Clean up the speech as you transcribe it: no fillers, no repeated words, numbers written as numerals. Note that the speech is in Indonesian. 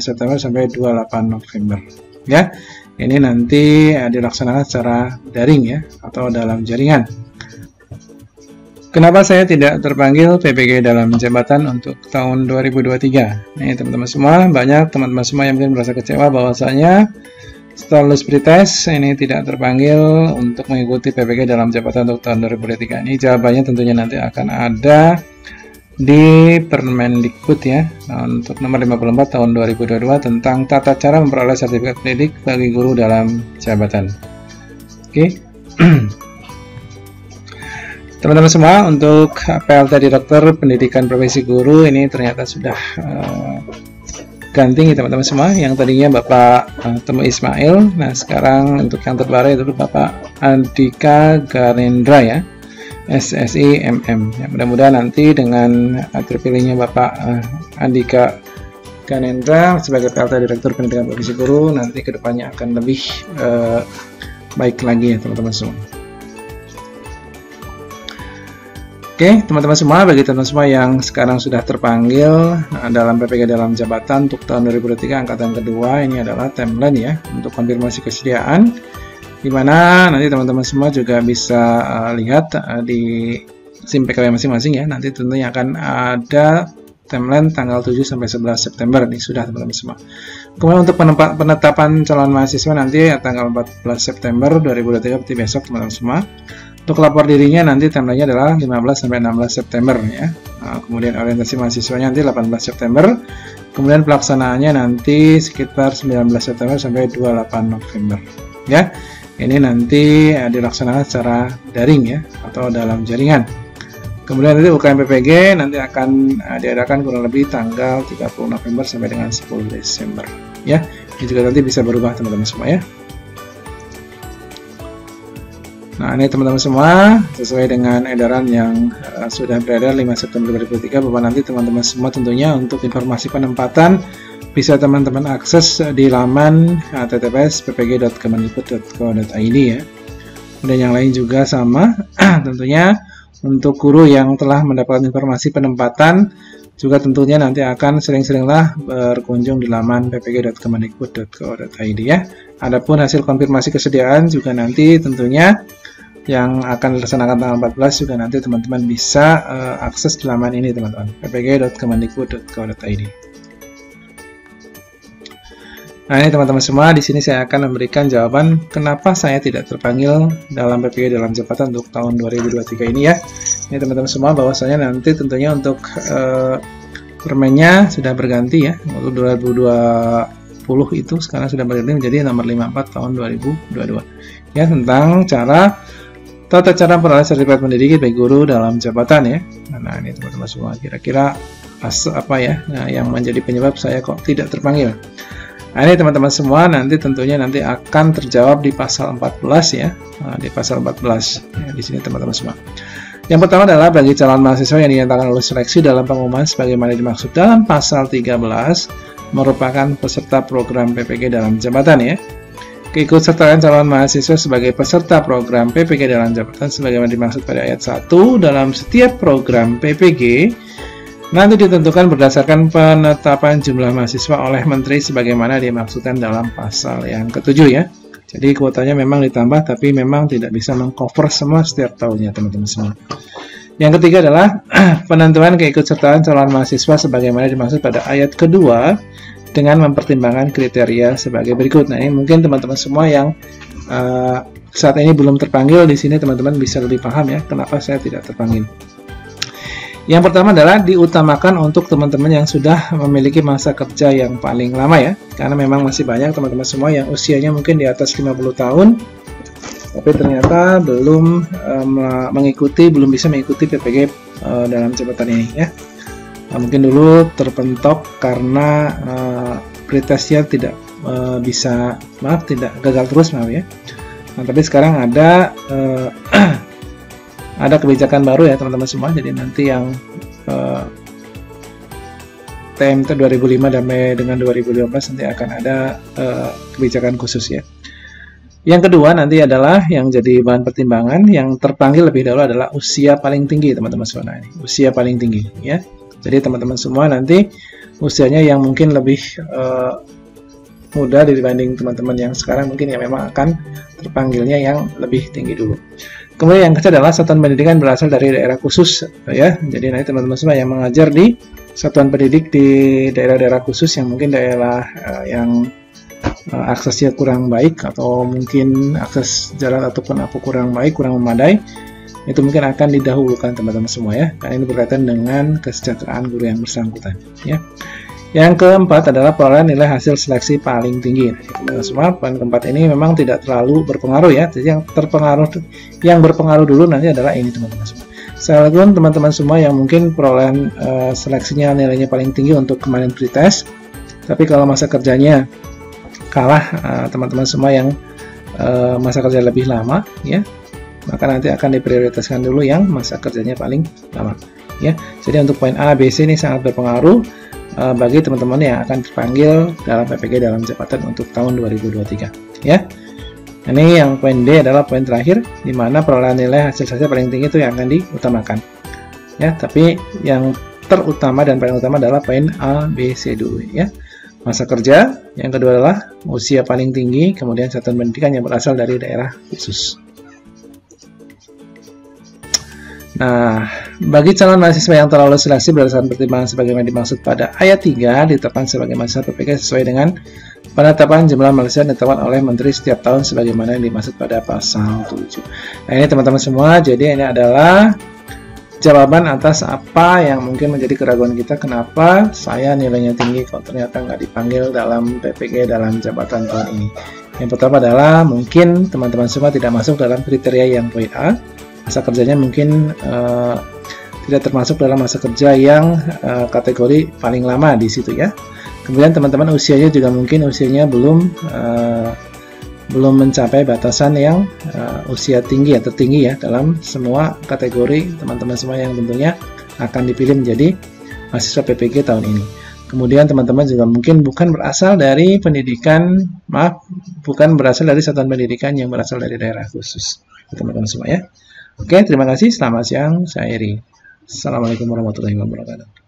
September sampai 28 November. Ya, ini nanti dilaksanakan secara daring ya, atau dalam jaringan. Kenapa saya tidak terpanggil PPG dalam jabatan untuk tahun 2023? Nih teman-teman semua, banyak teman-teman semua yang mungkin merasa kecewa bahwasanya setelah lulus pretest ini tidak terpanggil untuk mengikuti PPG dalam jabatan untuk tahun 2023. Ini jawabannya tentunya nanti akan ada di Permendikbud ya, untuk nomor 54 tahun 2022 tentang tata cara memperoleh sertifikat pendidik bagi guru dalam jabatan. Oke. Teman-teman semua, untuk PLT Direktur Pendidikan Profesi Guru ini ternyata sudah ganti teman-teman semua. Yang tadinya Bapak Temu Ismail, nah sekarang untuk yang terbaru itu Bapak Andika Garendra ya, SSI MM. Ya, mudah-mudahan nanti dengan terpilihnya Bapak Andika Garendra sebagai PLT Direktur Pendidikan Profesi Guru, nanti kedepannya akan lebih baik lagi ya teman-teman semua. Oke, teman-teman semua, bagi teman-teman semua yang sekarang sudah terpanggil dalam PPG dalam jabatan untuk tahun 2023 angkatan kedua, ini adalah timeline ya untuk konfirmasi kesediaan, di mana nanti teman-teman semua juga bisa lihat di SIM PKW masing-masing ya. Nanti tentunya akan ada timeline tanggal 7 sampai 11 September ini sudah teman-teman semua. Kemudian untuk penetapan calon mahasiswa nanti tanggal 14 September 2023 seperti besok teman-teman semua. Untuk lapor dirinya nanti timelinenya adalah 15 sampai 16 September ya. Kemudian orientasi mahasiswanya nanti 18 September. Kemudian pelaksanaannya nanti sekitar 19 September sampai 28 November. Ya. Ini nanti dilaksanakan secara daring ya, atau dalam jaringan. Kemudian nanti UKM PPG nanti akan diadakan kurang lebih tanggal 30 November sampai dengan 10 Desember ya. Ini juga nanti bisa berubah teman-teman semua ya. Nah, ini teman-teman semua sesuai dengan edaran yang sudah beredar 5 September 2023, bahwa nanti teman-teman semua tentunya untuk informasi penempatan bisa teman-teman akses di laman https://ppg.kemendikbud.go.id ya. Kemudian yang lain juga sama, tentunya untuk guru yang telah mendapatkan informasi penempatan juga tentunya nanti akan sering-seringlah berkunjung di laman ppg.kemendikbud.go.id ya. Adapun hasil konfirmasi kesediaan juga nanti tentunya yang akan dilaksanakan tanggal 14 juga nanti teman-teman bisa akses di laman ini teman-teman, ppg.kemendikbud.go.id. Nah, ini teman-teman semua, di sini saya akan memberikan jawaban kenapa saya tidak terpanggil dalam PPG dalam jabatan untuk tahun 2023 ini ya. Ini teman-teman semua, bahwasanya nanti tentunya untuk permennya sudah berganti ya. Untuk 2020 itu sekarang sudah berganti menjadi nomor 54 tahun 2022 ya, tentang tata cara memperoleh sertifikat pendidik bagi guru dalam jabatan ya. Nah, ini teman-teman semua, kira-kira apa ya yang menjadi penyebab saya kok tidak terpanggil. Nah, ini teman-teman semua nanti tentunya akan terjawab di pasal 14 ya. Nah, di pasal 14 ya, di sini teman-teman semua. Yang pertama adalah bagi calon mahasiswa yang dinyatakan lulus seleksi dalam pengumuman sebagaimana dimaksud dalam pasal 13 merupakan peserta program PPG dalam jabatan ya. Keikutsertaan calon mahasiswa sebagai peserta program PPG dalam jabatan sebagaimana dimaksud pada ayat 1 dalam setiap program PPG nanti ditentukan berdasarkan penetapan jumlah mahasiswa oleh Menteri sebagaimana dimaksudkan dalam pasal yang ke-7 ya. Jadi kuotanya memang ditambah, tapi memang tidak bisa mengcover semua setiap tahunnya teman-teman semua. Yang ketiga adalah penentuan keikutsertaan calon mahasiswa sebagaimana dimaksud pada ayat kedua dengan mempertimbangkan kriteria sebagai berikut. Nah, ini mungkin teman-teman semua yang saat ini belum terpanggil di sini teman-teman bisa lebih paham ya kenapa saya tidak terpanggil. Yang pertama adalah diutamakan untuk teman-teman yang sudah memiliki masa kerja yang paling lama ya, karena memang masih banyak teman-teman semua yang usianya mungkin di atas 50 tahun tapi ternyata belum bisa mengikuti PPG dalam jabatan ini ya. Nah, mungkin dulu terpentok karena pretestnya tidak gagal terus ya. Nah, tapi sekarang ada kebijakan baru ya teman-teman semua. Jadi nanti yang TMT 2005 sampai dengan 2015 nanti akan ada kebijakan khusus ya. Yang kedua nanti adalah yang jadi bahan pertimbangan, yang terpanggil lebih dahulu adalah usia paling tinggi teman-teman semua. Nah, ini usia paling tinggi ya. Jadi teman-teman semua nanti usianya yang mungkin lebih muda dibanding teman-teman yang sekarang, mungkin ya memang akan terpanggilnya yang lebih tinggi dulu. Kemudian yang ketiga adalah satuan pendidikan berasal dari daerah khusus ya. Jadi nanti teman-teman semua yang mengajar di satuan pendidik di daerah-daerah khusus yang mungkin daerah yang aksesnya kurang baik, atau mungkin akses jalan ataupun apa kurang baik, kurang memadai, itu mungkin akan didahulukan teman-teman semua ya, karena ini berkaitan dengan kesejahteraan guru yang bersangkutan ya. Yang keempat adalah perolehan nilai hasil seleksi paling tinggi. Nah, teman-teman semua, poin keempat ini memang tidak terlalu berpengaruh ya. Jadi yang berpengaruh dulu nanti adalah ini teman-teman semua. Sekali lagi teman-teman semua yang mungkin perolehan seleksinya nilainya paling tinggi untuk kemarin pretest, tapi kalau masa kerjanya kalah teman-teman semua yang masa kerja lebih lama ya, maka nanti akan diprioritaskan dulu yang masa kerjanya paling lama ya. Jadi untuk poin A, B, C ini sangat berpengaruh bagi teman-teman yang akan terpanggil dalam PPG dalam jabatan untuk tahun 2023 ya. Ini yang poin D adalah poin terakhir, di mana perolehan nilai hasil seleksi paling tinggi itu yang akan diutamakan ya. Tapi yang terutama dan paling utama adalah poin A, B, C dulu ya. Masa kerja, yang kedua adalah usia paling tinggi, kemudian satuan pendidikan yang berasal dari daerah khusus. Nah, bagi calon mahasiswa yang telah lulus seleksi berdasarkan pertimbangan sebagaimana dimaksud pada ayat 3, ditetapkan sebagai mahasiswa PPG sesuai dengan penetapan jumlah mahasiswa yang ditetapkan oleh Menteri setiap tahun sebagaimana yang dimaksud pada pasal 7. Nah, ini teman-teman semua, jadi ini adalah jawaban atas apa yang mungkin menjadi keraguan kita, kenapa saya nilainya tinggi kok ternyata nggak dipanggil dalam PPG dalam jabatan tahun ini. Yang pertama adalah mungkin teman-teman semua tidak masuk dalam kriteria yang poin A, masa kerjanya mungkin tidak termasuk dalam masa kerja yang kategori paling lama di situ ya. Kemudian teman-teman usianya juga mungkin usianya belum mencapai batasan yang usia tinggi ya, tertinggi ya dalam semua kategori teman-teman semua yang tentunya akan dipilih menjadi mahasiswa PPG tahun ini. Kemudian teman-teman juga mungkin bukan berasal dari satuan pendidikan yang berasal dari daerah khusus, teman-teman semua ya. Oke, terima kasih. Selamat siang, saya Eri. Assalamualaikum warahmatullahi wabarakatuh.